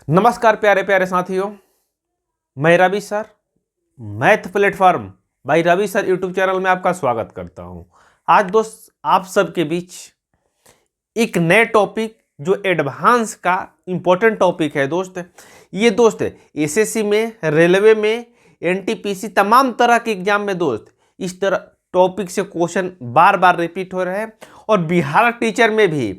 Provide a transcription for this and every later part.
नमस्कार प्यारे प्यारे साथियों, मैं Ravi sir math platform by Ravi sir YouTube channel में आपका स्वागत करता हूं। आज दोस्त आप सबके बीच एक नए टॉपिक जो एडवांस का इम्पोर्टेंट टॉपिक है दोस्त। ये दोस्त एसएससी में, रेलवे में, एनटीपीसी तमाम तरह के एग्जाम में दोस्त इस तरह टॉपिक से क्वेश्चन बार बार रिपीट हो रहे हैं। और बिहार टीचर में भी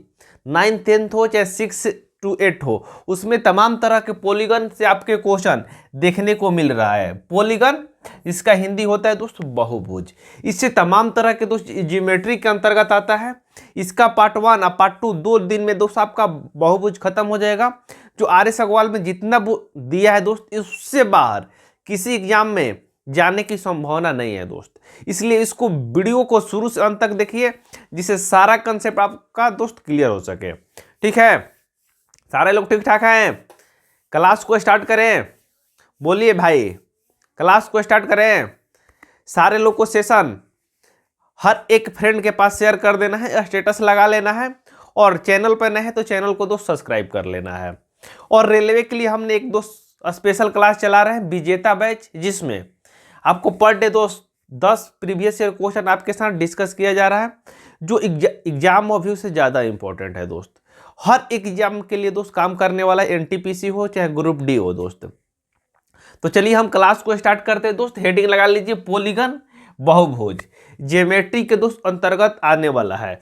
9th 10th हो चाहे 6 to 8 हो, उसमें तमाम तरह के पॉलीगन से आपके क्वेश्चन देखने को मिल रहा है। पॉलीगन इसका हिंदी होता है दोस्त बहुभुज। इससे तमाम तरह के दोस्त ज्योमेट्री के अंतर्गत आता है। इसका पार्ट 1 और पार्ट 2 2 दिन में दोस्त आपका बहुभुज खत्म हो जाएगा। जो आर्य सगवाल में जितना दिया है दोस्त, उससे बाहर किसी एग्जाम में जाने की संभावना नहीं है दोस्त। इसलिए इसको वीडियो को शुरू से अंत तक देखिए, जिससे सारा कंसेप्ट आपका दोस्त क्लियर हो सके। ठीक है, सारे लोग ठीक ठाक हैं? क्लास को स्टार्ट करें। बोलिए भाई, क्लास को स्टार्ट करें। सारे लोग को सेशन हर एक फ्रेंड के पास शेयर कर देना है, स्टेटस लगा लेना है, और चैनल पर नए है तो चैनल को दोस्त सब्सक्राइब कर लेना है। और रेलवे के लिए हमने एक दोस्त स्पेशल क्लास चला रहे हैं, विजेता बैच, जिसमें आपको पर डे दोस्त 10 प्रीवियस ईयर क्वेश्चन आपके साथ डिस्कस किया जा रहा है, जो एग्जाम ओवरव्यू से ज़्यादा इंपॉर्टेंट है दोस्त। हर एक एग्जाम के लिए दोस्त काम करने वाला, एनटीपीसी हो चाहे ग्रुप डी हो दोस्त। तो चलिए हम क्लास को स्टार्ट करते हैं दोस्त। हेडिंग लगा लीजिए, पॉलीगन बहुभुज, ज्योमेट्री के दोस्त अंतर्गत आने वाला है।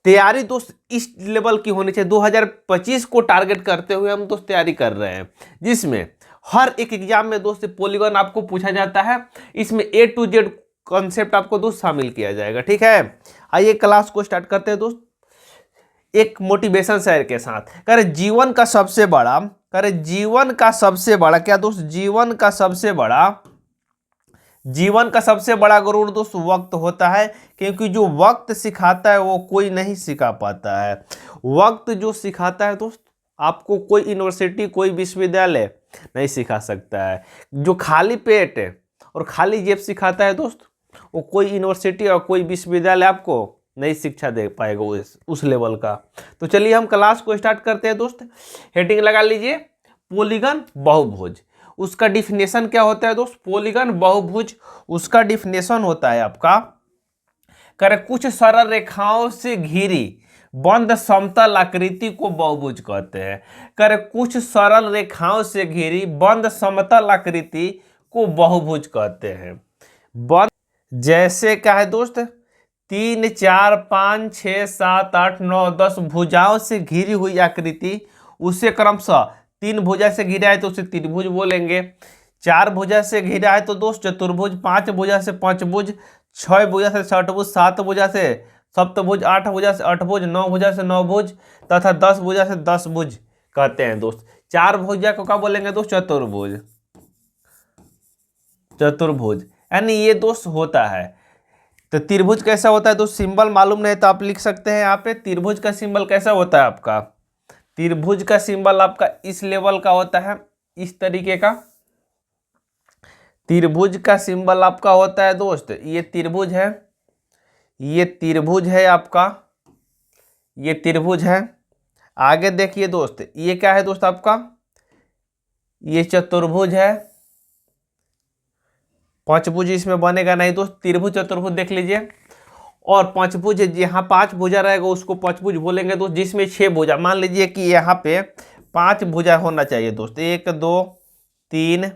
तैयारी दोस्त इस लेवल की होनी चाहिए। 2025 को टारगेट करते हुए हम दोस्त तैयारी कर रहे हैं, जिसमें हर एक एग्जाम में दोस्त पॉलीगन आपको पूछा जाता है। इसमें A to Z कॉन्सेप्ट आपको दोस्त शामिल किया जाएगा। ठीक है, आइए क्लास को स्टार्ट करते हैं दोस्त एक मोटिवेशन शेयर के साथ। करे जीवन का सबसे बड़ा, क्या दोस्त, जीवन का सबसे बड़ा गुरु दोस्त वक्त होता है। क्योंकि जो वक्त सिखाता है वो कोई नहीं सिखा पाता है। वक्त जो सिखाता है दोस्त, आपको कोई यूनिवर्सिटी, कोई विश्वविद्यालय नहीं सिखा सकता है। जो खाली पेट और खाली जेब सिखाता है दोस्त, वो कोई यूनिवर्सिटी और कोई विश्वविद्यालय आपको नई शिक्षा दे पाएगा उस लेवल का। तो चलिए हम क्लास को स्टार्ट करते हैं दोस्त। हेडिंग लगा लीजिए, पॉलीगन बहुभुज। उसका डिफिनेशन क्या होता है दोस्त? पॉलीगन बहुभुज उसका डिफिनेशन होता है आपका, करे कुछ सरल रेखाओं से घिरी बंद समतल आकृति को बहुभुज कहते हैं। करे कुछ सरल रेखाओं से घिरी बंद समतल आकृति को बहुभुज कहते हैं। बंद जैसे क्या है दोस्त, 3 4 5 6 7 8 9 10 भुजाओं से घिरी हुई आकृति, उसे क्रमशः 3 भुजा से घिरा है तो उसे त्रिभुज बोलेंगे। 4 भुजा से घिरा है तो दोस्त चतुर्भुज, 5 भुजा से पंचभुज, 6 भुजा से षटभुज, 7 भुजा से सप्तभुज, 8 भुजा से अठभुज, 9 भुजा से नवभुज तथा 10 भुजा से 10 भुज कहते हैं दोस्त। 4 भुजा को क्या बोलेंगे दोस्त? चतुर्भुज। यानी ये दोस्त होता है। तो त्रिभुज कैसा होता है दोस्त? सिंबल मालूम नहीं तो आप लिख सकते हैं यहाँ पे। त्रिभुज का सिंबल कैसा होता है आपका? त्रिभुज का सिंबल आपका इस लेवल का होता है, इस तरीके का। त्रिभुज का सिंबल आपका होता है दोस्त, ये त्रिभुज है, ये त्रिभुज है आपका, ये त्रिभुज है। आगे देखिए दोस्त, ये क्या है दोस्त आपका? ये चतुर्भुज है। पंचभुज इसमें बनेगा नहीं दोस्त, त्रिभुज चतुर्भुज देख लीजिए। और पंचभुज यहाँ 5 भुजा रहेगा उसको पंचभुज बोलेंगे दोस्त, जिसमें 6 भुजा। मान लीजिए कि यहाँ पे 5 भुजा होना चाहिए दोस्त, 1 2 3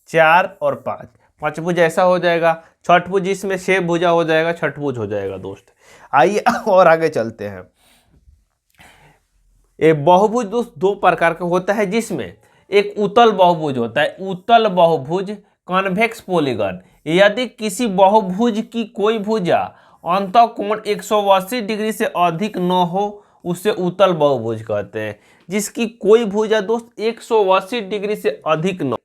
4 और 5, पंचभुज ऐसा हो जाएगा। छठभुज इसमें 6 भुजा हो जाएगा, छठभुज हो जाएगा दोस्त। आइए और आगे चलते हैं। ये बहुभुज दोस्त 2 प्रकार का होता है, जिसमें एक उत्तल बहुभुज होता है। उत्तल बहुभुज कॉन्वेक्स पॉलीगन, यदि किसी बहुभुज की कोई भुजा अंतः कोण 180 डिग्री से अधिक न हो, उसे उत्तल बहुभुज कहते हैं। जिसकी कोई भुजा दोस्त 180 डिग्री से अधिक न,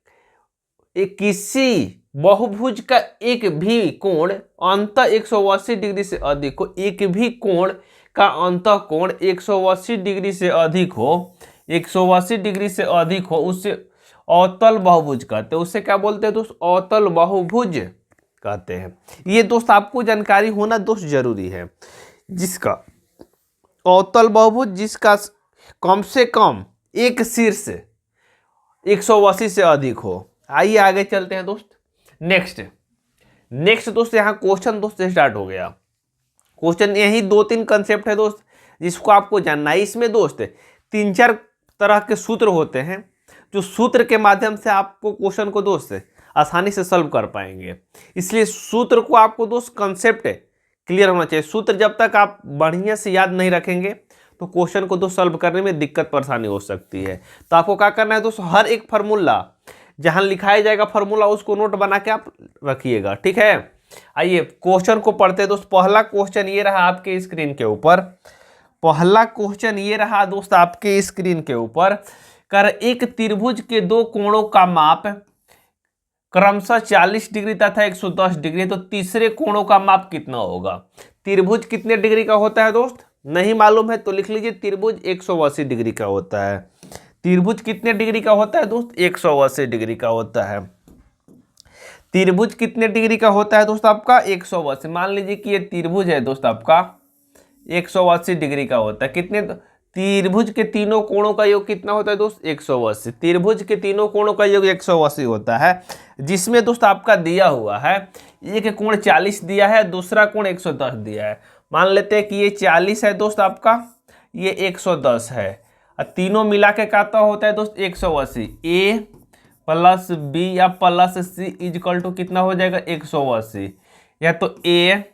किसी बहुभुज का एक भी कोण अंतः 180 डिग्री से अधिक हो, एक भी कोण का अंतः कोण 180 डिग्री से अधिक हो, 180 डिग्री से अधिक हो, उससे अवतल बहुभुज कहते हैं। उससे क्या बोलते हैं दोस्त? अवतल बहुभुज कहते हैं। ये दोस्त आपको जानकारी होना दोस्त जरूरी है। जिसका अवतल बहुभुज, जिसका कम से कम एक शीर्ष 180 से अधिक हो। आइए आगे चलते हैं दोस्त। नेक्स्ट दोस्त यहाँ क्वेश्चन दोस्त स्टार्ट हो गया। क्वेश्चन यही 2-3 कंसेप्ट है दोस्त जिसको आपको जानना है। इसमें दोस्त 3-4 तरह के सूत्र होते हैं जो सूत्र के माध्यम से आपको क्वेश्चन को दोस्त आसानी से सॉल्व कर पाएंगे। इसलिए सूत्र को आपको दोस्त कंसेप्ट क्लियर होना चाहिए। सूत्र जब तक आप बढ़िया से याद नहीं रखेंगे तो क्वेश्चन को दोस्त सॉल्व करने में दिक्कत परेशानी हो सकती है। तो आपको क्या करना है दोस्त, हर एक फार्मूला जहां लिखाया जाएगा फार्मूला उसको नोट बना के आप रखिएगा, ठीक है। आइए क्वेश्चन को पढ़ते हैं दोस्त। पहला क्वेश्चन ये रहा आपके स्क्रीन के ऊपर। पहला क्वेश्चन ये रहा दोस्त आपके स्क्रीन के ऊपर। कर एक त्रिभुज के दो कोणों का माप क्रमशः 40 डिग्री तथा 110 डिग्री, तो तीसरे कोणों का माप कितना होगा। त्रिभुज कितने डिग्री का होता है दोस्त, नहीं मालूम है तो लिख लीजिए त्रिभुज 180 डिग्री का होता है। त्रिभुज कितने डिग्री का होता है दोस्त, 180 डिग्री का होता है। त्रिभुज कितने डिग्री का होता है दोस्त आपका, 180। मान लीजिए कि ये त्रिभुज है दोस्त आपका 180 डिग्री का होता है। कितने, त्रिभुज के तीनों कोणों का योग कितना होता है दोस्त, 180। त्रिभुज के तीनों कोणों का योग 180 होता है, जिसमें दोस्त आपका दिया हुआ है एक कोण 40 दिया है, दूसरा कोण 110 दिया है। मान लेते हैं कि ये 40 है दोस्त आपका, ये 110 है, और तीनों मिला के कहता होता है दोस्त 180। ए प्लस बी या प्लस सी इजकल टू कितना हो जाएगा, 180। या तो ए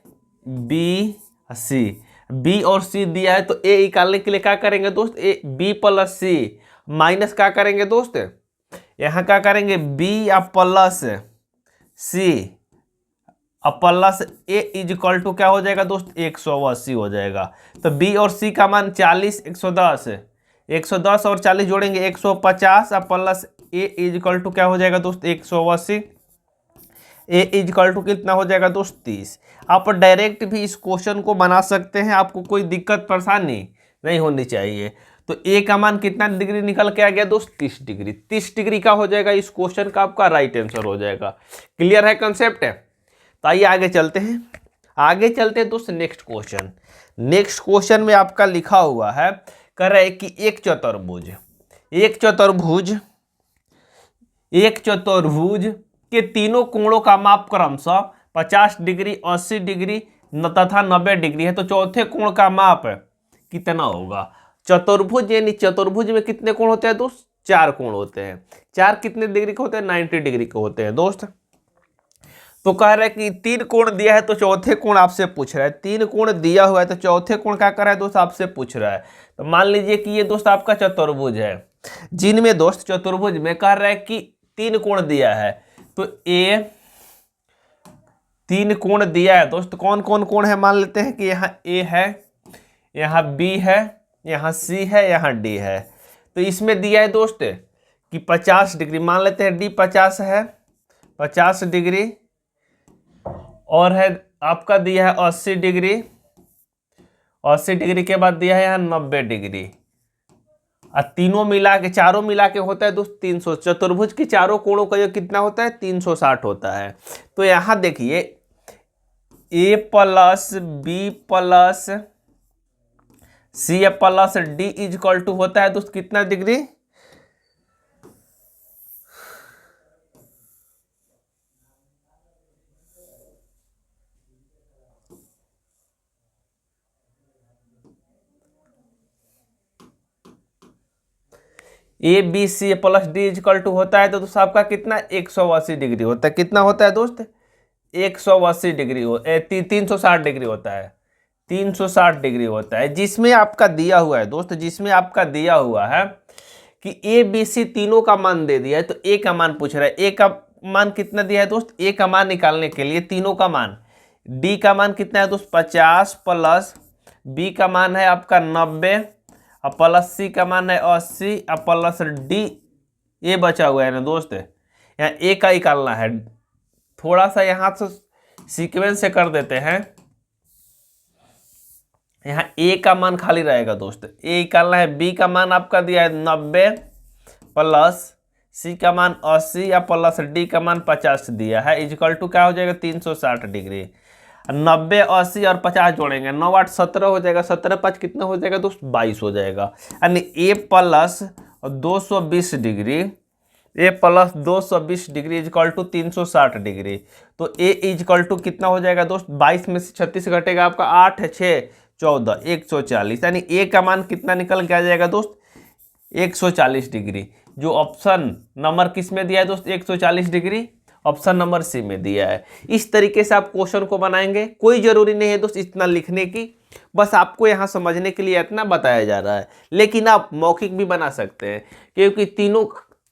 बी सी, बी और सी दिया है तो ए निकालने के लिए क्या करेंगे दोस्त, A B plus C minus क्या करेंगे दोस्त, यहाँ क्या करेंगे बी या plus C plus A equal to क्या हो जाएगा दोस्त, 180 हो जाएगा। तो बी और सी का मान 40 110 और 40 जोड़ेंगे 150 प्लस ए इजकल टू क्या हो जाएगा दोस्त 180। ए इजकल टू कितना हो जाएगा दोस्त 30। आप डायरेक्ट भी इस क्वेश्चन को बना सकते हैं, आपको कोई दिक्कत परेशानी नहीं होनी चाहिए। तो ए का मान कितना डिग्री निकल के आ गया दोस्त, 30 डिग्री। 30 डिग्री का हो जाएगा इस क्वेश्चन का आपका राइट आंसर हो जाएगा। क्लियर है कंसेप्ट है। तो आइए आगे चलते हैं दोस्त नेक्स्ट क्वेश्चन। नेक्स्ट क्वेश्चन में आपका लिखा हुआ है, कह रहा है कि एक चतुर्भुज के तीनों कोणों का माप क्रमशः 50 डिग्री 80 डिग्री तथा 90 डिग्री है, तो चौथे कोण का माप कितना होगा। चतुर्भुज यानी चतुर्भुज में कितने कोण होते हैं दोस्त, 4 कोण होते हैं। 4 कितने डिग्री के होते हैं, 90 डिग्री के होते हैं दोस्त। तो कह रहा है कि 3 कोण दिया है तो चौथे कोण आपसे पूछ रहा है। 3 कोण दिया हुआ है तो चौथे कोण क्या कर रहा है दोस्त, आपसे पूछ रहा है। तो मान लीजिए कि ये दोस्त आपका चतुर्भुज है, जिनमें दोस्त चतुर्भुज में कह रहा है कि 3 कोण दिया है। तो ए 3 कोण दिया है दोस्त, कौन कौन कोण है मान लेते हैं कि यहाँ ए है, यहाँ बी है, यहाँ सी है, यहाँ डी है। तो इसमें दिया है दोस्त कि 50 डिग्री, मान लेते हैं डी 50 है, 50 डिग्री, और है आपका दिया है 80 डिग्री, 80 डिग्री के बाद दिया है यहाँ 90 डिग्री, और तीनों मिला के चारों मिला के होता है दोस्त 300। चतुर्भुज के चारों कोणों का योग कितना होता है, 360 होता है। तो यहाँ देखिए A plus B plus C plus D equal to होता है दोस्त कितना degree, A B C plus D equal to होता है तो दोस्त आपका कितना 180 डिग्री होता है। कितना होता है दोस्त, 180 डिग्री 360 डिग्री होता है, 360 डिग्री होता है। जिसमें आपका दिया हुआ है दोस्त, जिसमें आपका दिया हुआ है कि ए बी सी तीनों का मान दे दिया है, तो ए का मान पूछ रहा है। ए का मान कितना दिया है दोस्त, ए का मान निकालने के लिए तीनों का मान, डी का मान कितना है दोस्त 50 प्लस बी का मान है आपका 90 प्लस सी का मान है 80 प्लस डी ये बचा हुआ है ना दोस्त, यहाँ ए का निकालना है। थोड़ा सा यहाँ से सीक्वेंस से कर देते हैं, यहाँ ए का मान खाली रहेगा दोस्त, ए निकालना है। बी का मान आपका दिया है 90 प्लस सी का मान 80 या प्लस डी का मान 50 दिया है, इजकल टू क्या हो जाएगा 360 डिग्री। 90 80 और 50 जोड़ेंगे 9 8 17 हो जाएगा, 17 5 कितना हो जाएगा दोस्त 22 हो जाएगा। यानी A plus 220 degree A plus 220 degree equal to 360 degree. तो ए इजकल टू कितना हो जाएगा दोस्त, 22 में से 36 घटेगा आपका 8 है 6 14 140, यानी ए का मान कितना निकल के आ जाएगा दोस्त 140 डिग्री। जो ऑप्शन नंबर किस में दिया है दोस्त 140 डिग्री, ऑप्शन नंबर सी में दिया है। इस तरीके से आप क्वेश्चन को बनाएंगे, कोई जरूरी नहीं है दोस्त इतना लिखने की, बस आपको यहाँ समझने के लिए इतना बताया जा रहा है। लेकिन आप मौखिक भी बना सकते हैं, क्योंकि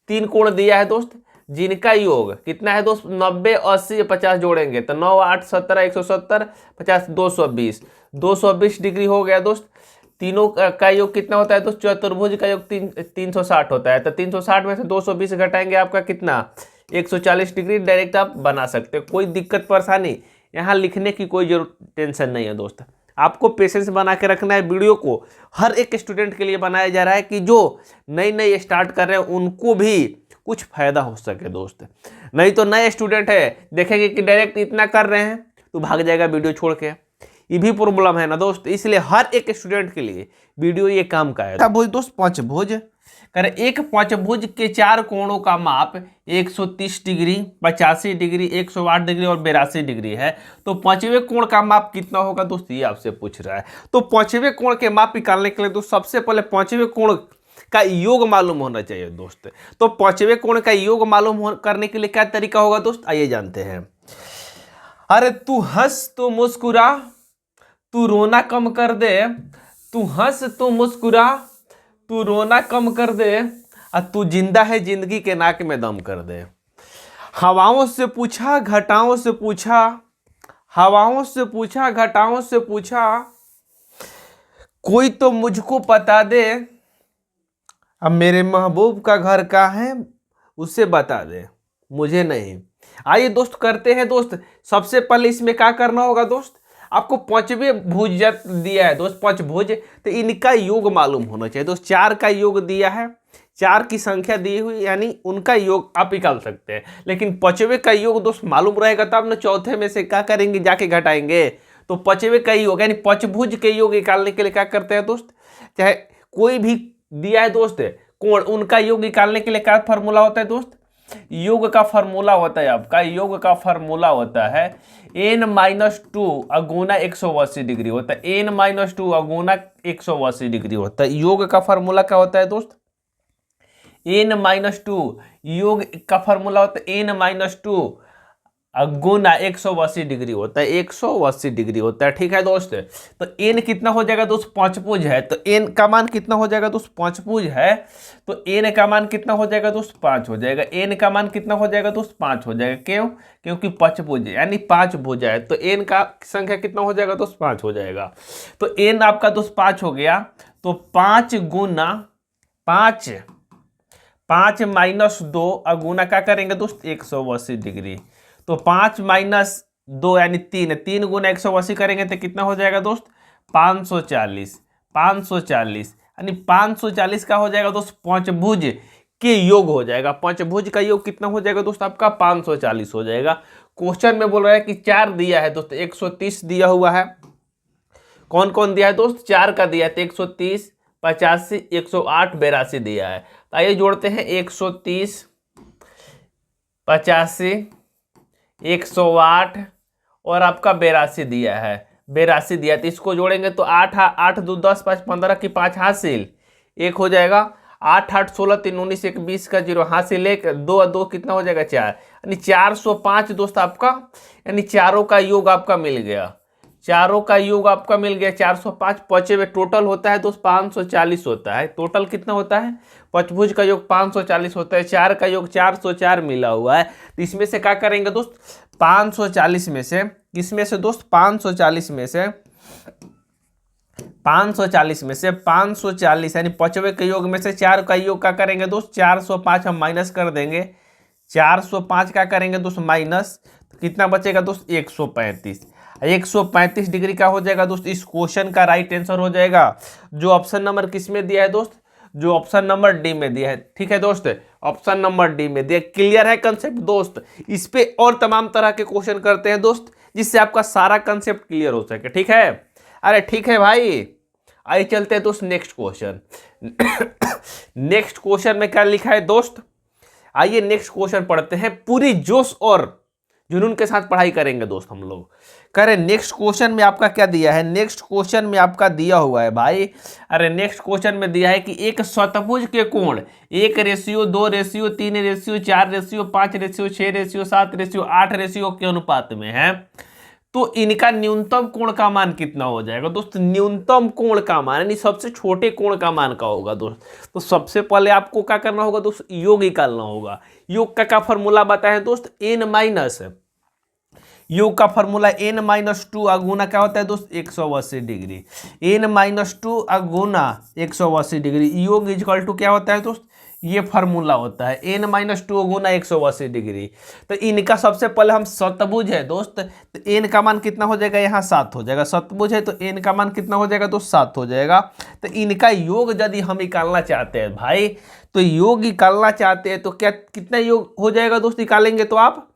तीन कोण दिया है दोस्त, जिनका योग कितना है दोस्त 90 80 50 जोड़ेंगे तो 9 8 17 170 50 220 220 डिग्री हो गया दोस्त। तीनों का योग कितना होता है दोस्त, चतुर्भुज का योग 360 होता है, तो 360 में से 220 घटाएंगे आपका कितना 140 डिग्री। डायरेक्ट आप बना सकते हो, कोई दिक्कत परेशानी यहाँ लिखने की कोई टेंशन नहीं है दोस्त। आपको पेशेंस बना के रखना है। वीडियो को हर एक स्टूडेंट के लिए बनाया जा रहा है कि जो नई स्टार्ट कर रहे हैं उनको भी कुछ फायदा हो सके दोस्त। नहीं तो नए स्टूडेंट है देखेंगे कि डायरेक्ट इतना कर रहे हैं तो भाग जाएगा वीडियो छोड़ के, ये भी प्रॉब्लम है ना दोस्त। इसलिए हर एक स्टूडेंट के लिए वीडियो ये काम का है। भुज दोस्त पंचभुज कर, एक पंचभुज के 4 कोणों का माप 130 डिग्री 85 डिग्री 108 डिग्री और 82 डिग्री है, तो पांचवें कोण का माप कितना होगा दोस्त, ये आपसे पूछ रहा है। तो पांचवें कोण के माप निकालने के लिए तो सबसे पहले पांचवें कोण का योग मालूम होना चाहिए दोस्त। तो पांचवें कोण का योग मालूम करने के लिए क्या तरीका होगा दोस्त, आइए जानते हैं। अरे तू हंस तो मुस्कुरा, तू रोना कम कर दे, तू हंस तो मुस्कुरा, तू रोना कम कर दे, और तू जिंदा है जिंदगी के नाक में दम कर दे। हवाओं से पूछा घटाओं से पूछा, हवाओं से पूछा घटाओं से पूछा, कोई तो मुझको बता दे, अब मेरे महबूब का घर कहाँ है उसे बता दे, मुझे नहीं। आइए दोस्त करते हैं दोस्त। सबसे पहले इसमें क्या करना होगा दोस्त, आपको पांचवें भुज दिया है दोस्त पंचभुज, तो इनका योग मालूम होना चाहिए दोस्त। 4 का योग दिया है, 4 की संख्या दी हुई, यानी उनका योग आप निकाल सकते हैं। लेकिन पांचवें का योग दोस्त मालूम रहेगा तब ना चौथे में से क्या करेंगे जाके घटाएंगे। तो पांचवें का योग यानी पंचभुज के योग निकालने के लिए क्या करते हैं दोस्त, चाहे कोई भी दिया है दोस्त कोण, उनका योग निकालने के लिए क्या फार्मूला होता है दोस्त, योग का फार्मूला होता है आपका, योग का फार्मूला होता है n-2 अगुना 180 डिग्री होता है, n-2 अगुना 180 डिग्री होता है। योग का फार्मूला क्या होता है दोस्त, n-2 योग का फार्मूला होता है n-2 गुना 180 डिग्री होता है, 180 डिग्री होता है। ठीक है दोस्त, तो n कितना हो जाएगा दोस्त, पांचभुज है, तो n का मान कितना हो जाएगा दोस्त, पांचभुज है तो n का मान कितना हो जाएगा दोस्त 5 हो जाएगा। n का मान कितना हो जाएगा दोस्त 5 हो जाएगा, क्यों, क्योंकि पंचभुज यानी 5 भुजा है, तो n का संख्या कितना हो जाएगा दोस्त 5 हो जाएगा। तो n आपका दोस्त 5 हो गया, तो 5 गुना 5 5 - 2 अगुना क्या करेंगे दोस्त 180 डिग्री, तो 5 - 2 यानी 3, 3 गुना 180 करेंगे तो कितना हो जाएगा दोस्त 540, 540 यानी 540 का हो जाएगा दोस्त पंचभुज के योग हो जाएगा। पंचभुज का योग कितना हो जाएगा दोस्त आपका 540 हो जाएगा। क्वेश्चन में बोल रहा है कि 4 दिया है दोस्त, 130 दिया हुआ है। कौन कौन दिया है दोस्त, 4 का दिया है, तो 130 85 108 82 दिया है। तो आइए जोड़ते हैं 130 85 108 और आपका 82 दिया है, 82 दिया, तो इसको जोड़ेंगे तो 8 8 2 10 5 15 की 5 हासिल 1 हो जाएगा, 8 8 16 3 19 1 20 का 0 हासिल 1 2 2 कितना हो जाएगा 4, यानी 405 दोस्त आपका, यानी चारों का योग आपका मिल गया, चारों का योग आपका मिल गया 405। पांचवें टोटल होता है दोस्त 540 होता है, टोटल कितना होता है, पंचभुज का योग 540 होता है, 4 का योग 404 मिला हुआ है। तो इसमें से क्या करेंगे दोस्त 540 में से, किसमें से दोस्त 540 में से 540 में से 540 यानी पांचवें के योग में से 4 का योग क्या करेंगे दोस्त 405 हम माइनस कर देंगे, 405 क्या करेंगे दोस्त माइनस, तो कितना बचेगा दोस्त 135, 135 डिग्री का हो जाएगा दोस्त। इस क्वेश्चन का राइट आंसर हो जाएगा जो ऑप्शन नंबर किस में दिया है दोस्त, जो ऑप्शन नंबर डी में दिया है। ठीक है दोस्त, ऑप्शन नंबर डी में दिया। क्लियर है कंसेप्ट दोस्त, इस पे और तमाम तरह के क्वेश्चन करते हैं दोस्त जिससे आपका सारा कंसेप्ट क्लियर हो सके। ठीक है, अरे ठीक है भाई, आइए चलते हैं दोस्त नेक्स्ट क्वेश्चन। नेक्स्ट क्वेश्चन में क्या लिखा है दोस्त, आइए नेक्स्ट क्वेश्चन पढ़ते हैं, पूरी जोश और जुनून के साथ पढ़ाई करेंगे दोस्त हम लोग। करें नेक्स्ट क्वेश्चन में आपका क्या दिया है, नेक्स्ट क्वेश्चन में आपका दिया हुआ है भाई, अरे नेक्स्ट क्वेश्चन में दिया है कि एक शतभुज के कोण 1:2, 2:3, 3:4, 5, 6, 7, 8 के अनुपात में है, तो इनका न्यूनतम कोण का मान कितना हो जाएगा दोस्त। न्यूनतम कोण का मान यानी सबसे छोटे कोण का मान का होगा दोस्त। तो सबसे पहले आपको क्या करना होगा दोस्त, योग निकालना होगा। योग का फॉर्मूला बताएं दोस्त, n माइनस, योग का फॉर्मूला n-2 अगुना क्या होता है दोस्त 180 डिग्री, n-2 अगुना 180 डिग्री, योग इक्वल टू क्या होता है दोस्त, ये फार्मूला होता है n-2 गुना 180 डिग्री। तो इनका सबसे पहले हम शतभुज है दोस्त, तो n का मान कितना हो जाएगा, यहाँ 7 हो जाएगा, शतभुज है तो n का मान कितना हो जाएगा दोस्त 7 हो जाएगा। तो इनका योग यदि हम निकालना चाहते हैं भाई, तो योग निकालना चाहते हैं तो क्या कितना योग हो जाएगा दोस्त, निकालेंगे तो आप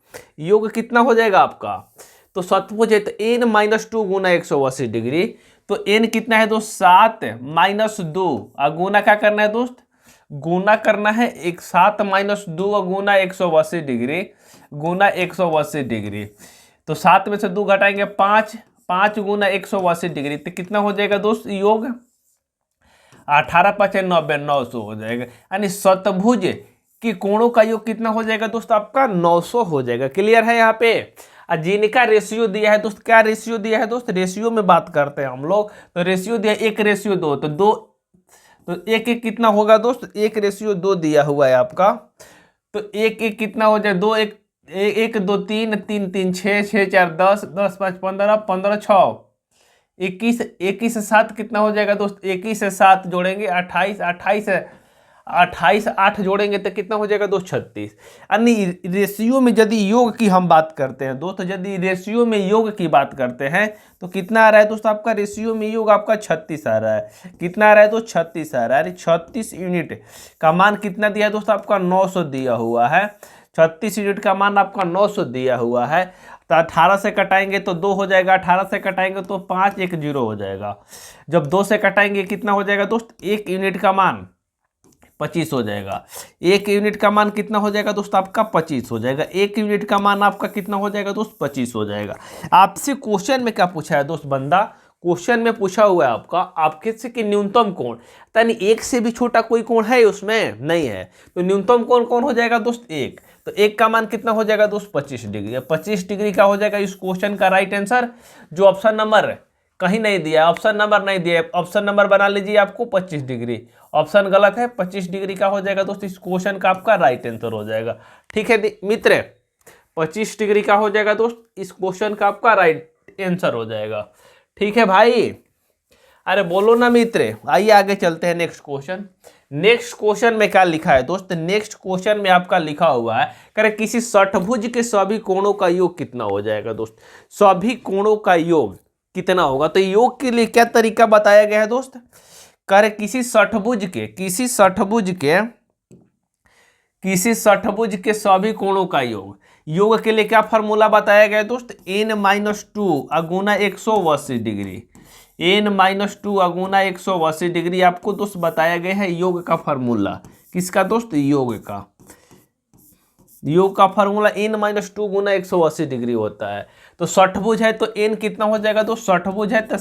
योग कितना हो जाएगा आपका, तो शतभुज है तो n-2 गुना 180 डिग्री, तो n कितना है दोस्त 7-2 गुना क्या करना है दोस्त, गुना करना है 7-2 गुना 180 डिग्री गुना 180 डिग्री। तो 7 में से 2 घटाएंगे 5 गुना 180 डिग्री, तो कितना हो जाएगा दोस्त योग 18-5 90, 900 हो जाएगा। यानी शतभुज कि कोणों का योग कितना हो जाएगा दोस्त आपका 900 हो जाएगा। क्लियर है यहाँ पे। जिनका रेशियो दिया है दोस्त, क्या रेशियो दिया है दोस्त, रेशियो में बात करते हैं हम लोग, तो रेशियो दिया 1:2, तो 2 तो 1 कितना होगा दोस्त 1:2 दिया हुआ है आपका, तो 1 कितना हो जाए 2 1 1 2 3 3 3 6 6 4 10 10 5 15 15 6 21 21 7 कितना हो जाएगा दोस्त, 21 से 7 जोड़ेंगे 28 28 8 जोड़ेंगे तो कितना हो जाएगा दोस्त 36। यानी रेशियो में यदि योग की हम बात करते हैं दोस्त, यदि रेशियो में योग की बात करते हैं तो कितना आ रहा है दोस्त आपका रेशियो में योग आपका 36 आ रहा है। कितना आ रहा है दोस्त 36 आ रहा है। 36 यूनिट का मान कितना दिया है दोस्त आपका 900 दिया हुआ है। 36 यूनिट का मान आपका 900 दिया हुआ है। तो 18 से कटाएंगे तो 2 हो जाएगा, 18 से कटाएंगे तो 5 1 0 हो जाएगा। जब 2 से कटाएंगे कितना हो जाएगा दोस्त 1 यूनिट का मान 25 हो जाएगा। 1 यूनिट का मान कितना हो जाएगा दोस्त आपका 25 हो जाएगा। 1 यूनिट का मान आपका कितना हो जाएगा दोस्त 25 हो जाएगा। आपसे क्वेश्चन में क्या पूछा है दोस्त, बंदा क्वेश्चन में पूछा हुआ है आपका आपके से कि न्यूनतम कोण, यानी 1 से भी छोटा कोई कोण है उसमें नहीं है, तो न्यूनतम कोण कौन हो जाएगा दोस्त 1। तो 1 का मान कितना हो जाएगा दोस्त 25 डिग्री। 25 डिग्री का हो जाएगा इस क्वेश्चन का राइट आंसर। जो ऑप्शन नंबर कहीं नहीं दिया है, ऑप्शन नंबर नहीं दिया है, ऑप्शन नंबर बना लीजिए आपको 25 डिग्री। ऑप्शन गलत है, 25 डिग्री का हो जाएगा दोस्त इस क्वेश्चन का आपका राइट आंसर हो जाएगा। ठीक है मित्र, 25 डिग्री का हो जाएगा दोस्त इस क्वेश्चन का आपका राइट आंसर हो जाएगा। ठीक है भाई, अरे बोलो ना मित्र। आइए आगे चलते हैं नेक्स्ट क्वेश्चन। नेक्स्ट क्वेश्चन में क्या लिखा है दोस्त, नेक्स्ट क्वेश्चन में आपका लिखा हुआ है करे किसी षटभुज के सभी कोणों का योग कितना हो जाएगा दोस्त। सभी कोणों का योग कितना होगा, तो योग के लिए क्या तरीका बताया गया है दोस्त, करे किसी षटभुज के सभी कोणों का योग। योग के लिए क्या फार्मूला बताया गया है दोस्त n-2 गुना 180 डिग्री। n-2 गुना 180 डिग्री आपको दोस्त बताया गया है योग का फार्मूला। किसका दोस्त, योग का फार्मूला n-2 गुना 180 डिग्री होता है। तो षटभुज है तो n कितना हो जाएगा दोस्त, षटभुज है तो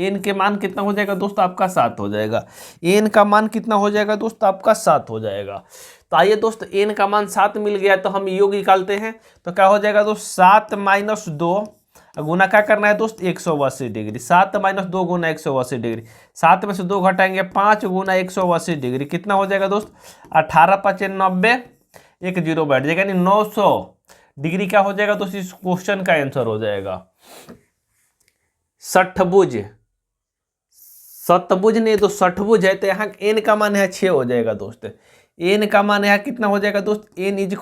n के मान कितना हो जाएगा दोस्त आपका 7 हो जाएगा। n का मान कितना हो जाएगा दोस्त आपका 7 हो जाएगा। तो आइए दोस्त n का मान 7 मिल गया तो हम योग निकालते हैं। तो क्या हो जाएगा दोस्त 7-2 गुना क्या करना है दोस्त 180 डिग्री। 7-2 गुना 180 डिग्री, 7 में से 2 घटाएंगे 5 गुना 180 डिग्री, कितना हो जाएगा दोस्त 18-5 90, 1 0 बैठ जाएगा, यानी 900 डिग्री क्या हो जाएगा दोस्त इस क्वेश्चन का आंसर हो जाएगा। षटभुज नहीं तो षटभुज है तो यहाँ n का मान है 6 हो जाएगा दोस्त। n का मान यहाँ कितना हो जाएगा दोस्त n =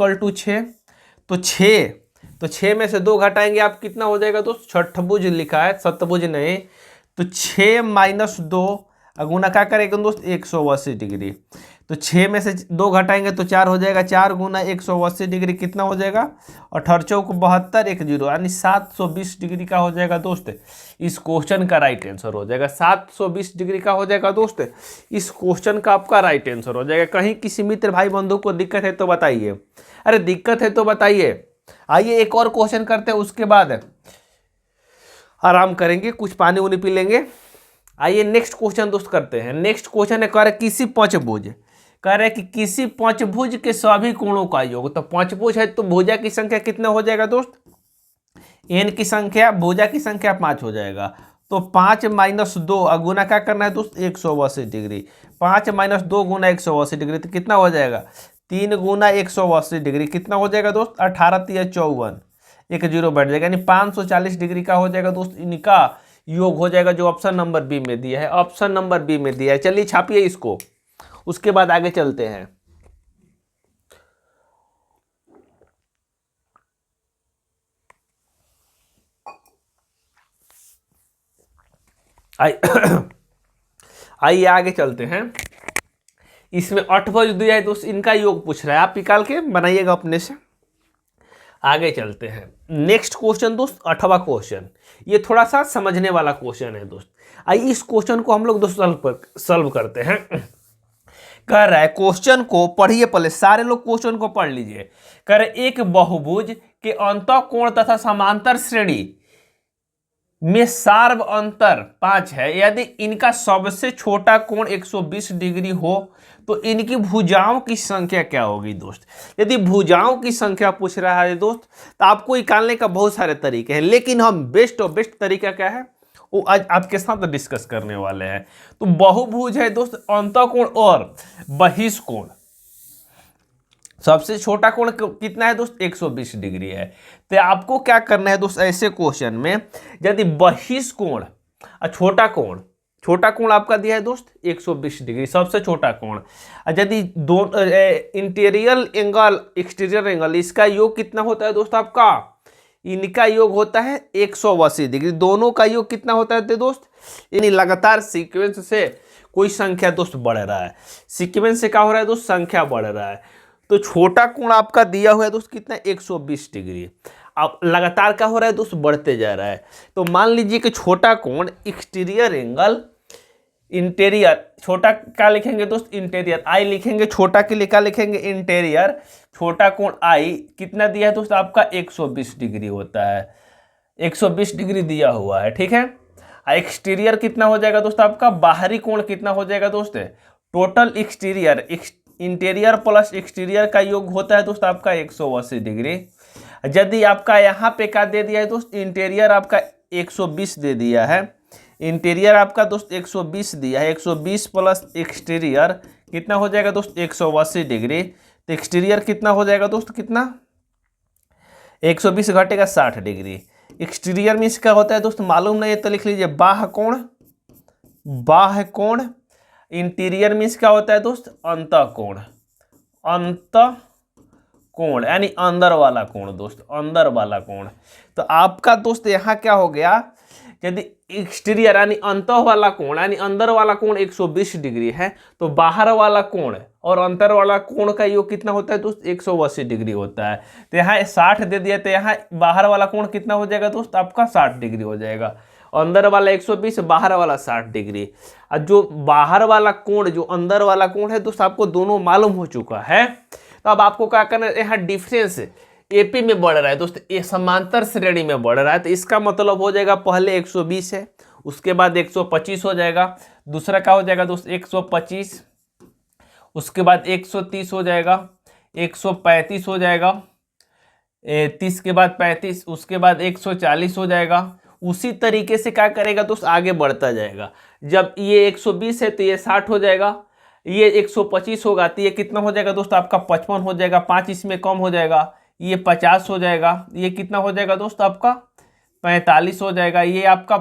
6, तो 6 में से 2 घटाएंगे आप कितना हो जाएगा दोस्त, षटभुज लिखा है षटभुज नहीं, तो 6-2 गुना क्या करेगा दोस्त 180 डिग्री। तो 6 में से 2 घटाएंगे तो 4 हो जाएगा। 4 गुना 180 डिग्री कितना हो जाएगा? 18 चौक 72 1 0 यानी 720 डिग्री का हो जाएगा दोस्त। इस क्वेश्चन का राइट आंसर हो जाएगा 720 डिग्री का हो जाएगा दोस्त। इस क्वेश्चन का आपका राइट आंसर हो जाएगा। कहीं किसी मित्र भाई बंधु को दिक्कत है तो बताइए। अरे दिक्कत है तो बताइए। आइए एक और क्वेश्चन करते हैं, उसके बाद आराम करेंगे, कुछ पानी उनी पी लेंगे। आइए नेक्स्ट क्वेश्चन दोस्त करते हैं। नेक्स्ट क्वेश्चन है, कह रहे किसी पंचभुज, कह रहे कि किसी पंचभुज के सभी कोणों का योग। तो पंचभुज है तो भुजा की संख्या कितना हो जाएगा दोस्त? एन की संख्या, भुजा की संख्या 5 हो जाएगा। तो 5 - 2 गुना क्या करना है दोस्त? 180 डिग्री। 5 - 2 गुना 180 डिग्री तो कितना हो जाएगा? 3 गुना 180 डिग्री कितना हो जाएगा दोस्त? 18 × 54 1 0 बैठ जाएगा, यानी 540 डिग्री का हो जाएगा दोस्त। इनका योग हो जाएगा जो ऑप्शन नंबर बी में दिया है। ऑप्शन नंबर बी में दिया है। चलिए छापिए इसको, उसके बाद आगे चलते हैं। आइए आगे चलते हैं। इसमें अष्टभुज दिया है दोस्त, इनका योग पूछ रहा है, आप निकाल के बनाइएगा अपने से। आगे चलते हैं। नेक्स्ट क्वेश्चन दोस्त, 8वां क्वेश्चन, ये थोड़ा सा समझने वाला क्वेश्चन है दोस्त। आइए इस क्वेश्चन को हम लोग दोस्त सॉल्व करते हैं। कह रहा है, क्वेश्चन को पढ़िए, पहले सारे लोग क्वेश्चन को पढ़ लीजिए। कह रहे एक बहुभुज के अंतःकोण तथा समांतर श्रेणी में सार्व अंतर 5 है। यदि इनका सबसे छोटा कोण 120 डिग्री हो तो इनकी भुजाओं की संख्या क्या होगी दोस्त? यदि भुजाओं की संख्या पूछ रहा है दोस्त तो आपको निकालने का बहुत सारे तरीके हैं, लेकिन हम बेस्ट और बेस्ट तरीका क्या है वो आज आपके साथ डिस्कस करने वाले हैं। तो बहुभुज है दोस्त, अंतःकोण और बहिष्कोण, सबसे छोटा कोण कितना है दोस्त? 120 डिग्री है। तो आपको क्या करना है दोस्त, ऐसे क्वेश्चन में यदि बहिष्कोण और छोटा कोण आपका दिया है दोस्त 120 डिग्री, सबसे छोटा कोण, यदि दो इंटीरियर एंगल एक्सटीरियर एंगल, इसका योग कितना होता है दोस्त आपका? इनका योग होता है 180 डिग्री। दोनों का योग कितना होता है दोस्त? यानी लगातार सीक्वेंस से कोई संख्या दोस्त बढ़ रहा है, सीक्वेंस से क्या हो रहा है दोस्त? संख्या बढ़ रहा है। तो छोटा कोण आपका दिया हुआ है दोस्त कितना? 120 डिग्री। अब लगातार क्या हो रहा है दोस्त? बढ़ते जा रहा है। तो मान लीजिए कि छोटा कोण एक्सटीरियर एंगल इंटीरियर, छोटा क्या लिखेंगे दोस्त? इंटीरियर, आई लिखेंगे, छोटा के लिए क्या लिखेंगे? इंटीरियर। छोटा कोण आई कितना दिया है दोस्त आपका? 120 डिग्री होता है, 120 डिग्री दिया हुआ है, ठीक है। एक्सटीरियर कितना हो जाएगा दोस्त आपका? बाहरी कोण कितना हो जाएगा दोस्त? Total exterior, interior plus exterior का योग होता है दोस्त आपका 180 डिग्री। यदि आपका यहाँ पे क्या दे दिया है दोस्त? इंटीरियर आपका 120 दे दिया है, इंटीरियर आपका दोस्त 120 दिया है, 120 प्लस एक्सटीरियर कितना हो जाएगा दोस्त? 180 डिग्री। तो एक्सटीरियर कितना हो जाएगा दोस्त? कितना? 120 घटेगा 60 डिग्री। एक्सटीरियर में इसका होता है दोस्त, मालूम नहीं है तो लिख लीजिए बाह्य कोण, बाह्य कोण। इंटीरियर में इसका होता है दोस्त अंतःकोण, अंतःकोण यानी अंदर वाला कोण दोस्त, अंदर वाला कोण। तो आपका दोस्त यहाँ क्या हो गया? यदि एक्सटीरियर यानी अंतः वाला कोण यानी अंदर वाला कोण 120 डिग्री है, तो बाहर वाला कोण और अंतर वाला कोण का योग कितना होता है दोस्त? 180 डिग्री होता है। तो यहाँ 60 दे दिया, तो यहाँ बाहर वाला कोण कितना हो जाएगा दोस्त आपका? 60 डिग्री हो जाएगा। अंदर वाला 120, बाहर वाला 60 डिग्री। और जो बाहर वाला कोण जो अंदर वाला कोण है दोस्त आपको दोनों मालूम हो चुका है। तो अब आपको क्या करना है? यहाँ डिफरेंस एपी में बढ़ रहा है दोस्त, ये समांतर श्रेणी में बढ़ रहा है, तो इसका मतलब हो जाएगा पहले 120 है, उसके बाद 125 हो जाएगा, दूसरा क्या हो जाएगा दोस्त? 125, उसके बाद 130 हो जाएगा, 135 हो जाएगा, 30 के बाद 35, उसके बाद 140 हो जाएगा। उसी तरीके से क्या करेगा दोस्त? आगे बढ़ता जाएगा। जब ये 120 है तो ये 60 हो जाएगा, ये 125 होगा तो ये कितना हो जाएगा दोस्त आपका? 55 हो जाएगा, 5 इसमें कम हो जाएगा, ये 50 हो जाएगा, ये कितना हो जाएगा दोस्त आपका? 45 हो जाएगा, ये आपका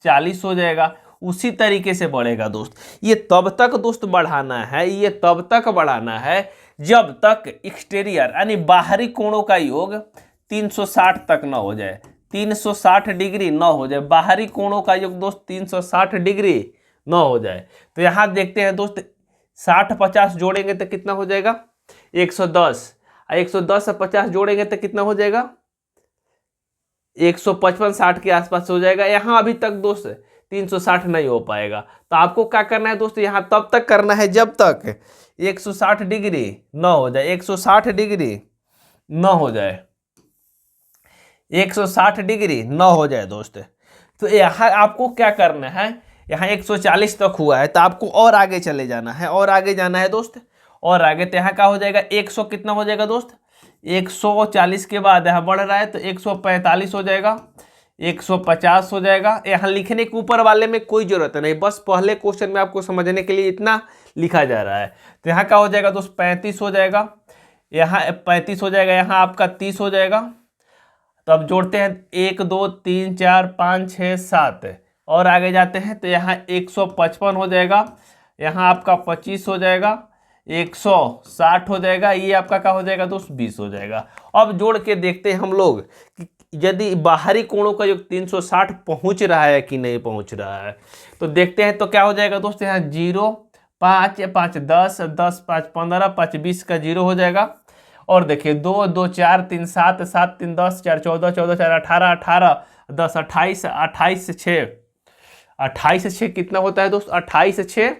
40 हो जाएगा। उसी तरीके से बढ़ेगा दोस्त। ये तब तक दोस्त बढ़ाना है, ये तब तक बढ़ाना है जब तक एक्सटीरियर यानी बाहरी कोणों का योग 360 तक न हो जाए, 360 डिग्री न हो जाए, बाहरी कोणों का योग दोस्त 360 डिग्री न हो जाए। तो यहाँ देखते हैं दोस्त 60 50 जोड़ेंगे तो कितना हो जाएगा 110, 110 से 50 जोड़ेंगे तो कितना हो जाएगा 155 60 के आसपास हो जाएगा। यहाँ अभी तक दोस्त 360 नहीं हो पाएगा, तो आपको क्या करना है दोस्त, यहाँ तब तक करना है जब तक 160 डिग्री न हो जाए, 160 डिग्री न हो जाए, 160 डिग्री न हो जाए दोस्त। तो यहाँ आपको क्या करना है, यहाँ 140 तक हुआ है तो आपको और आगे चले जाना है, और आगे जाना है दोस्त, और आगे। तो यहाँ क्या हो जाएगा 100 कितना हो जाएगा दोस्त, 140 के बाद यहाँ बढ़ रहा है तो 145 हो जाएगा, 150 हो जाएगा। यहाँ लिखने के ऊपर वाले में कोई जरूरत नहीं, बस पहले क्वेश्चन में आपको समझने के लिए इतना लिखा जा रहा है। तो यहाँ क्या हो जाएगा दोस्त 35 हो जाएगा, यहाँ 35 हो जाएगा, यहाँ आपका 30 हो जाएगा। तो अब जोड़ते हैं 1 2 3 4 5 6 7 और आगे जाते हैं तो यहाँ 155 हो जाएगा, यहाँ आपका 25 हो जाएगा, 160 हो जाएगा, ये आपका क्या हो जाएगा दोस्त 20 हो जाएगा। अब जोड़ के देखते हैं हम लोग कि यदि बाहरी कोणों का योग 360 पहुंच रहा है कि नहीं पहुंच रहा है। तो देखते हैं तो क्या हो जाएगा दोस्त, यहाँ 0 5 5 10 10 5 15 5 20 का 0 हो जाएगा। और देखिए 2 2 4 3 7 7 3 10 4 14 14 4 18 18 10 28 28 6 28 6 कितना होता है दोस्त, 28 6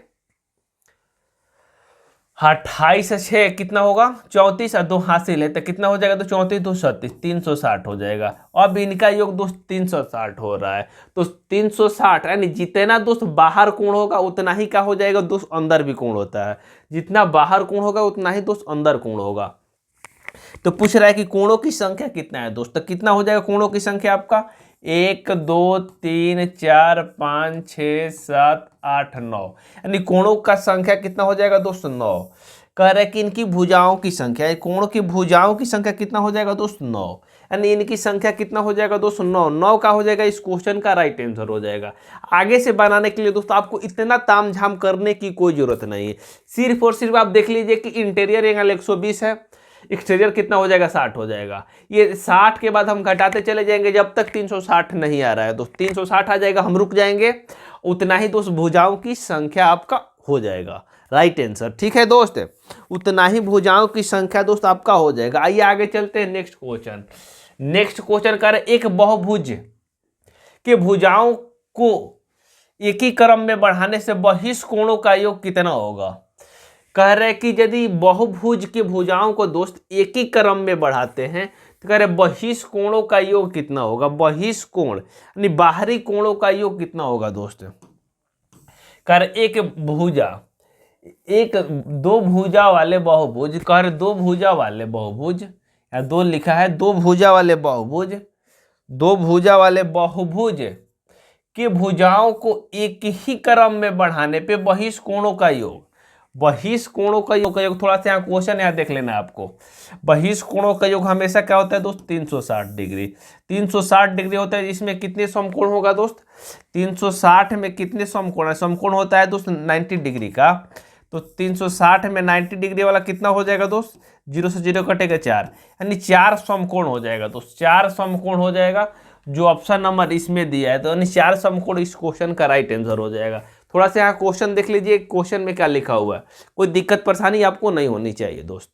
28 6 कितना होगा 34 और 2 हासिल है तो कितना हो जाएगा, तो 34 2 37 360 हो जाएगा। अब इनका योग दोस्त 360 हो रहा है, तो 360 यानी जितना दोस्त बाहर कोण होगा उतना ही क्या हो जाएगा दोस्त अंदर भी कोण होता है, जितना बाहर कोण होगा उतना ही दोस्त अंदर कोण होगा। तो पूछ रहा है कि कोणों की संख्या कितना है दोस्त, तो कितना हो जाएगा कोणों की संख्या आपका 1 2 3 4 5 6 7 8 9, यानी कोणों का संख्या कितना हो जाएगा दोस्त 9। कह रहे हैं कि इनकी भुजाओं की संख्या, कोणों की भुजाओं की संख्या कितना हो जाएगा दोस्त 9, यानी इनकी संख्या कितना हो जाएगा दोस्त 9। 9 का हो जाएगा इस क्वेश्चन का राइट आंसर हो जाएगा। आगे से बनाने के लिए दोस्तों आपको इतना तामझाम करने की कोई जरूरत नहीं है, सिर्फ और सिर्फ आप देख लीजिए कि इंटीरियर एंगल 120 है, एक्सटीरियर कितना हो जाएगा 60 हो जाएगा। ये 60 के बाद हम घटाते चले जाएंगे जब तक 360 नहीं आ रहा है, तो 360 आ जाएगा हम रुक जाएंगे, उतना ही दोस्त भुजाओं की संख्या आपका हो जाएगा राइट आंसर। ठीक है दोस्त, उतना ही भुजाओं की संख्या दोस्त आपका हो जाएगा। आइए आगे चलते हैं नेक्स्ट क्वेश्चन। नेक्स्ट क्वेश्चन कर एक बहुभुज के भुजाओं को एक ही क्रम में बढ़ाने से बहिष्कोणों का योग कितना होगा। कह रहे कि यदि बहुभुज के भुजाओं को दोस्त एक ही क्रम में बढ़ाते हैं तो कह रहे बहिष्कोणों का योग कितना होगा, बहिष्कोण यानी बाहरी कोणों का योग कितना होगा दोस्त। कह रहे एक भुजा, एक दो भुजा वाले बहुभुज, कह रहे दो भुजा वाले बहुभुज, या दो लिखा है दो भुजा वाले बहुभुज, दो भुजा वाले बहुभुज के भुजाओं को एक ही क्रम में बढ़ाने पे बहिष्कोणों का योग, बहिष्कोणों का योग थोड़ा सा यहाँ क्वेश्चन यहाँ देख लेना आपको। बहिष्कोणों का योग हमेशा क्या होता है दोस्त 360 डिग्री, 360 डिग्री होता है। इसमें कितने समकोण होगा दोस्त, 360 में कितने समकोण है, समकोण होता है दोस्त 90 डिग्री का, तो 360 में 90 डिग्री वाला कितना हो जाएगा दोस्त, 0 से 0 कटेगा 4, यानी 4 समकोण हो जाएगा दोस्त, 4 समकोण हो जाएगा जो ऑप्शन नंबर इसमें दिया है, तो यानी 4 समकोण इस क्वेश्चन का राइट आंसर हो जाएगा। थोड़ा सा यहाँ क्वेश्चन देख लीजिए, क्वेश्चन में क्या लिखा हुआ है, कोई दिक्कत परेशानी आपको नहीं होनी चाहिए दोस्त।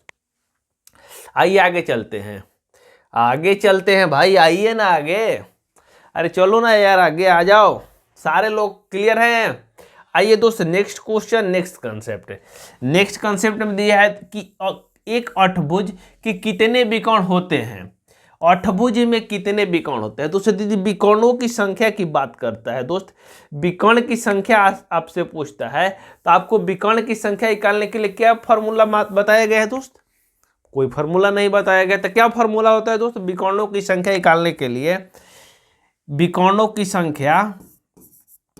आइए आगे चलते हैं, आगे चलते हैं भाई, आइए ना आगे, अरे चलो ना यार आगे आ जाओ, सारे लोग क्लियर हैं। आइए दोस्त next question, next concept, next concept में दिया है कि एक अष्टभुज के कितने विकर्ण होते हैं, अष्टभुज में कितने विकर्ण होते हैं। दोस्तों दीदी विकर्णों की संख्या की बात करता है दोस्त, विकर्ण की संख्या आपसे पूछता है, तो आपको विकर्ण की संख्या निकालने के लिए क्या फार्मूला बताया गया है दोस्त, कोई फार्मूला नहीं बताया गया। तो क्या फार्मूला होता है दोस्त विकर्णों की संख्या निकालने के लिए, विकर्णों की संख्या,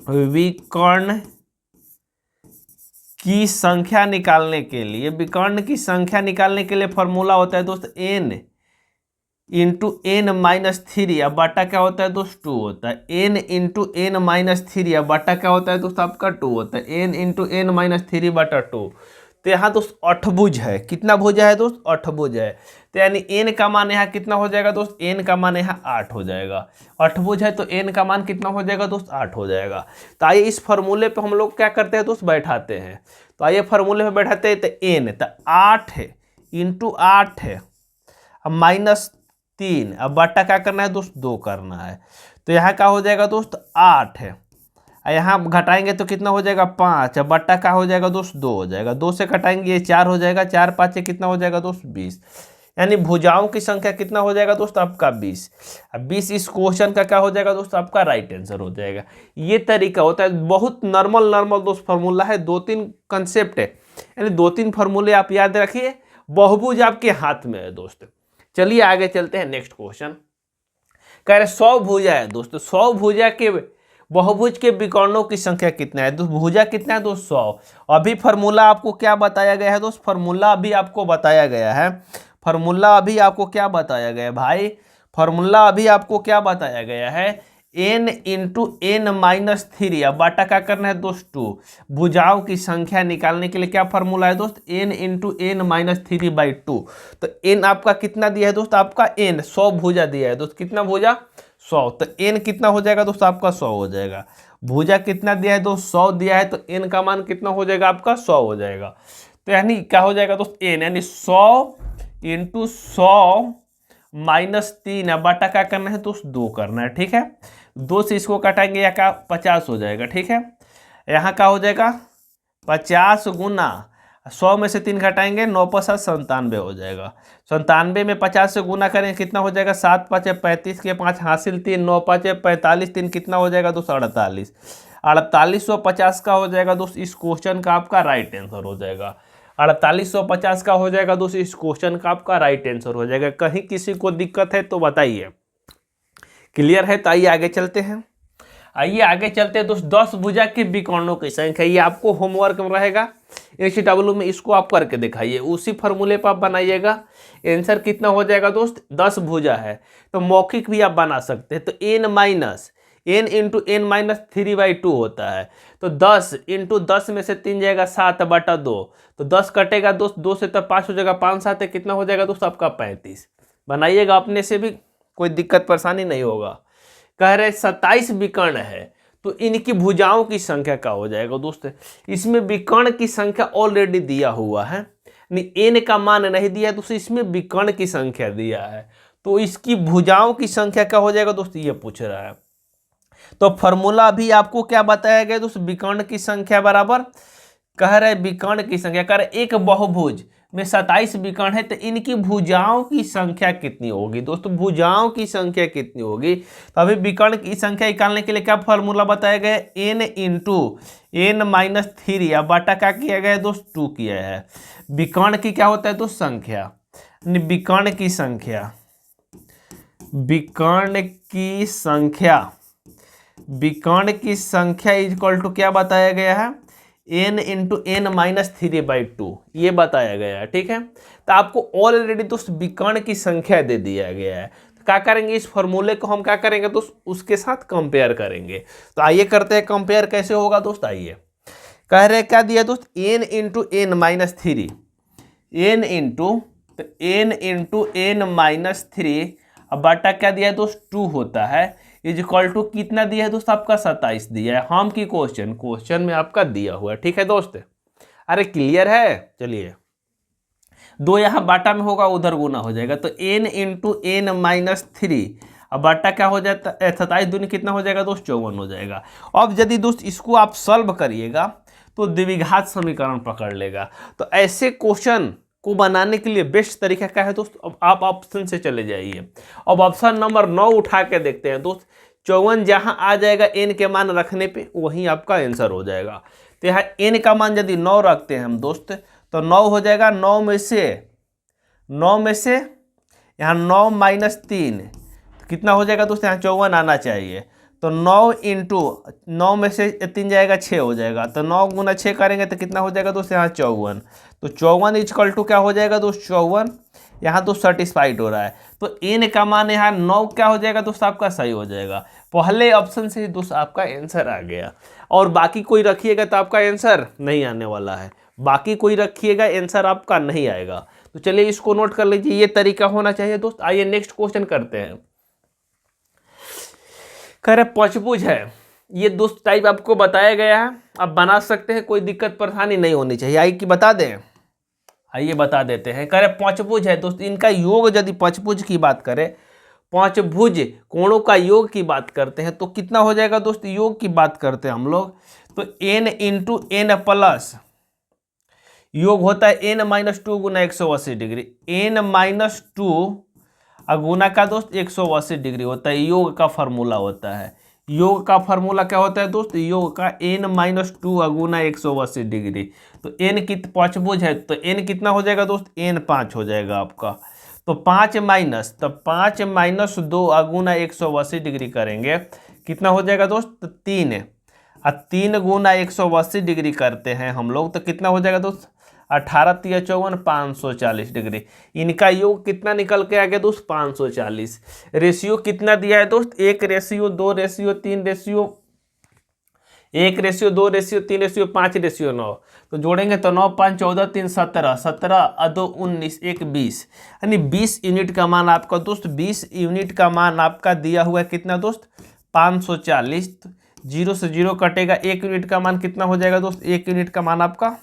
विकर्ण की संख्या निकालने के लिए, विकर्ण की संख्या निकालने के लिए फार्मूला होता है दोस्त n इंटू एन माइनस 3 या बटा क्या होता है दोस्त 2 होता है, n इंटू एन माइनस 3 या बटा क्या होता है दोस्त आपका 2 होता है, n इंटू एन माइनस 3 बटा 2। तो यहाँ दोस्त अठभुज है, कितना भुजा है दोस्त, अठभुज है। तो यानी n का मान यहाँ कितना हो जाएगा दोस्त, n का मान यहाँ 8 हो जाएगा। अठभुज है तो n का मान कितना हो जाएगा दोस्त, 8 हो जाएगा। तो आइए इस फॉर्मूले पे हम लोग क्या करते हैं दोस्त, बैठाते हैं। तो आइए फॉर्मूले पे बैठाते हैं। तो n तो 8 है इंटू 8 है, अब -3, अब बट्टा क्या करना है दोस्त, 2 करना है। तो यहाँ क्या हो जाएगा दोस्त, 8 है, यहाँ घटाएंगे तो कितना हो जाएगा, 5, अब बट्टा क्या हो जाएगा दोस्त, 2 हो जाएगा। 2 से घटाएंगे ये 4 हो जाएगा, 4 5 से कितना हो जाएगा दोस्त, 20। यानी भुजाओं की संख्या कितना हो जाएगा दोस्त आपका, 20। अब 20 इस क्वेश्चन का क्या हो जाएगा दोस्त, आपका राइट आंसर हो जाएगा। ये तरीका होता है, बहुत नॉर्मल दोस्त फार्मूला है, 2-3 कंसेप्ट है, यानी 2-3 फार्मूले आप याद रखिए, बहुभुज आपके हाथ में है दोस्त। चलिए आगे चलते हैं, नेक्स्ट क्वेश्चन कह रहे 100 भुजा है दोस्तों, 100 भुजा के बहुभुज के विकर्णों की संख्या कितना है दोस्त, भुजा कितना है दोस्त, 100। अभी फार्मूला आपको क्या बताया गया है दोस्त, फार्मूला अभी आपको बताया गया है, फार्मूला अभी आपको क्या बताया गया है भाई, फार्मूला अभी आपको क्या बताया गया है, n इंटू n माइनस 3, अब बाटा क्या करना है दोस्त, 2। भुजाओं की संख्या निकालने के लिए क्या फार्मूला है दोस्त, n इंटू n माइनस 3/2। तो n आपका कितना दिया है दोस्त, आपका n 100 भुजा दिया है दोस्त, कितना भुजा, 100। तो n कितना हो जाएगा दोस्त, आपका 100 हो जाएगा। भुजा कितना दिया है दोस्त, 100 दिया है, तो n का मान कितना हो जाएगा आपका, 100 हो जाएगा। तो यानी क्या हो जाएगा दोस्त, n यानी 100 इंटू 100 माइनस 3, अब बाटा क्या करना है दोस्त, 2 करना है, ठीक है। 2 से इसको काटेंगे या क्या, 50 हो जाएगा, ठीक है। यहाँ क्या हो जाएगा, 50 गुना 100 में से 3 घटाएंगे, 9 × 7 97 हो जाएगा। 97 में 50 से गुना करें कितना हो जाएगा, 7 5 35 के 5 हासिल 3, 9 5 45 3 कितना हो जाएगा दोस्त, 48। 4850 का हो जाएगा दोस्त इस क्वेश्चन का आपका राइट आंसर हो जाएगा। 4850 का हो जाएगा दोस्त इस क्वेश्चन का आपका राइट आंसर हो जाएगा। कहीं किसी को दिक्कत है तो बताइए, क्लियर है। तो आइए आगे चलते हैं, आइए आगे चलते हैं दोस्त। 10 भुजा के विकर्णों की संख्या, ये आपको होमवर्क में रहेगा, HW में इसको आप करके दिखाइए, उसी फॉर्मूले पर आप बनाइएगा। आंसर कितना हो जाएगा दोस्त, 10 भुजा है, तो मौखिक भी आप बना सकते हैं। तो n इंटू n माइनस 3/2 होता है। तो 10 इंटू 10 में से 3 जाएगा 7/2, तो 10 कटेगा दोस्त, 2 से तब 5 हो जाएगा, 5 7 कितना हो जाएगा दोस्त आपका 35। बनाइएगा अपने से भी, कोई दिक्कत परेशानी नहीं होगा। कह रहे 27 विकर्ण है, तो इनकी भुजाओं की संख्या क्या हो जाएगा दोस्त, इसमें विकर्ण की संख्या ऑलरेडी दिया हुआ है, n का मान नहीं दिया है, तो इसमें विकर्ण की संख्या दिया है, तो इसकी भुजाओं की संख्या क्या हो जाएगा दोस्त, ये पूछ रहा है। तो फॉर्मूला भी आपको क्या बताया गया दोस्त, विकर्ण की संख्या बराबर, कह रहे विकर्ण की संख्या, कह रहे एक बहुभुज में 27 विकर्ण है, तो इनकी भुजाओं की संख्या कितनी होगी दोस्तों, भुजाओं की संख्या कितनी होगी। तो अभी विकर्ण की संख्या निकालने के लिए क्या फॉर्मूला बताया गया, n इंटू n माइनस 3, अब बाटा क्या किया गया है दोस्त, 2 किया है। विकर्ण की क्या होता है दोस्त, संख्या, विकर्ण की संख्या, विकर्ण की संख्या, विकर्ण की संख्या इक्वल टू क्या बताया गया है, n इंटू n माइनस 3/2, ये बताया गया है, ठीक है। तो आपको ऑलरेडी दोस्त विकर्ण की संख्या दे दिया गया है, तो क्या करेंगे, इस फॉर्मूले को हम क्या करेंगे दोस्त, उसके साथ कंपेयर करेंगे। तो आइए करते हैं कंपेयर, कैसे होगा दोस्त, आइए। कह रहे क्या दिया दोस्त, n into n minus 3, n into n minus 3, अब बाटा क्या दिया है दोस्त, 2 होता है, इज इक्वल टू कितना दिया है दोस्त आपका, 27 दिया है। हम की क्वेश्चन में आपका दिया हुआ है, ठीक है दोस्त। अरे क्लियर है। चलिए 2 यहाँ बाटा में होगा, उधर गुना हो जाएगा, तो n इंटू n माइनस 3, अब बाटा क्या हो जाता है, 27 दूनी कितना हो जाएगा दोस्त, 54 हो जाएगा। अब यदि दोस्त इसको आप सॉल्व करिएगा तो द्विघात समीकरण पकड़ लेगा। तो ऐसे क्वेश्चन को बनाने के लिए बेस्ट तरीका क्या है दोस्त, अब आप ऑप्शन से चले जाइए। अब ऑप्शन नंबर 9 उठा के देखते हैं दोस्त, 54 जहां आ जाएगा n के मान रखने पे, वहीं आपका आंसर हो जाएगा। तो यहाँ n का मान यदि 9 रखते हैं हम दोस्त, तो 9 हो जाएगा, 9 में से यहाँ 9 माइनस 3, तो कितना हो जाएगा दोस्त, यहाँ 54 आना चाहिए। तो 9 इंटू 9 में से 3 जाएगा, 6 हो जाएगा, तो 9 गुना 6 करेंगे तो कितना हो जाएगा दोस्त, यहाँ 54। तो 54 इक्वल टू क्या हो जाएगा दोस्त, 54, यहाँ तो सेटिस्फाइड हो रहा है। तो n का मान यहाँ 9 क्या हो जाएगा दोस्त आपका, सही हो जाएगा। पहले ऑप्शन से ही दोस्त आपका आंसर आ गया, और बाकी कोई रखिएगा तो आपका आंसर नहीं आने वाला है। बाकी कोई रखिएगा आंसर आपका नहीं आएगा। तो चलिए इसको नोट कर लीजिए, ये तरीका होना चाहिए दोस्त। आइए नेक्स्ट क्वेश्चन करते हैं। कह रहे पंचभुज है, ये दोस्त टाइप आपको बताया गया है, आप बना सकते हैं, कोई दिक्कत परेशानी नहीं होनी चाहिए। आइए कि बता दें, आइए बता देते हैं। कह रहे पंचभुज है दोस्त, इनका योग यदि पंचभुज की बात करें, पंचभुज कोणों का योग की बात करते हैं तो कितना हो जाएगा दोस्त, योग की बात करते हैं हम लोग तो n इंटू एन प्लस योग होता है n माइनस टू गुना 180 डिग्री, n माइनस टू गुना का दोस्त 180 डिग्री होता है, योग का फॉर्मूला होता है। योग का फॉर्मूला क्या होता है दोस्त, योग का n माइनस टू गुना 180 डिग्री। तो n पंचभुज है तो n कितना हो जाएगा दोस्त, n 5 हो जाएगा आपका। तो 5 माइनस 2 गुना 180 डिग्री करेंगे, कितना हो जाएगा दोस्त, तो 3 और 3 गुना 180 डिग्री करते हैं हम लोग तो कितना हो जाएगा दोस्त, 18 × 3 = 54, 540 डिग्री। इनका योग कितना निकल के आ गया दोस्त, 540। रेशियो कितना दिया है दोस्त, 1:2:3:3 1:2:3:5:9। तो जोड़ेंगे तो 9 × 5 = 14, 3 = 17, 17 और 2 = 19, 1 = 20, यानी 20 यूनिट का मान आपका दोस्त, 20 यूनिट का मान आपका दिया हुआ है कितना दोस्त, 540। 0 से 0 कटेगा, 1 यूनिट का मान कितना हो जाएगा दोस्त, 1 यूनिट का मान आपका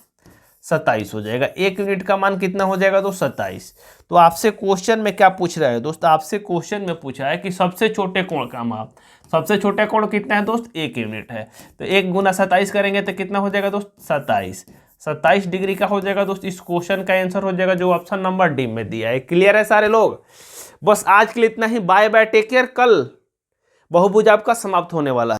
27 हो जाएगा। 1 यूनिट का मान कितना हो जाएगा दोस्त, 27। तो आपसे क्वेश्चन में क्या पूछ रहा है दोस्त, आपसे क्वेश्चन में पूछा है कि सबसे छोटे कोण का माप, सबसे छोटे कोण कितना है दोस्त, 1 यूनिट है। तो 1 गुना 27 करेंगे तो कितना हो जाएगा दोस्त, 27 डिग्री का हो जाएगा दोस्त। इस क्वेश्चन का आंसर हो जाएगा जो ऑप्शन नंबर डी में दिया है। क्लियर है सारे लोग? बस आज के लिए इतना ही, बाय बाय, टेक केयर। कल बहुभुज आपका समाप्त होने वाला है।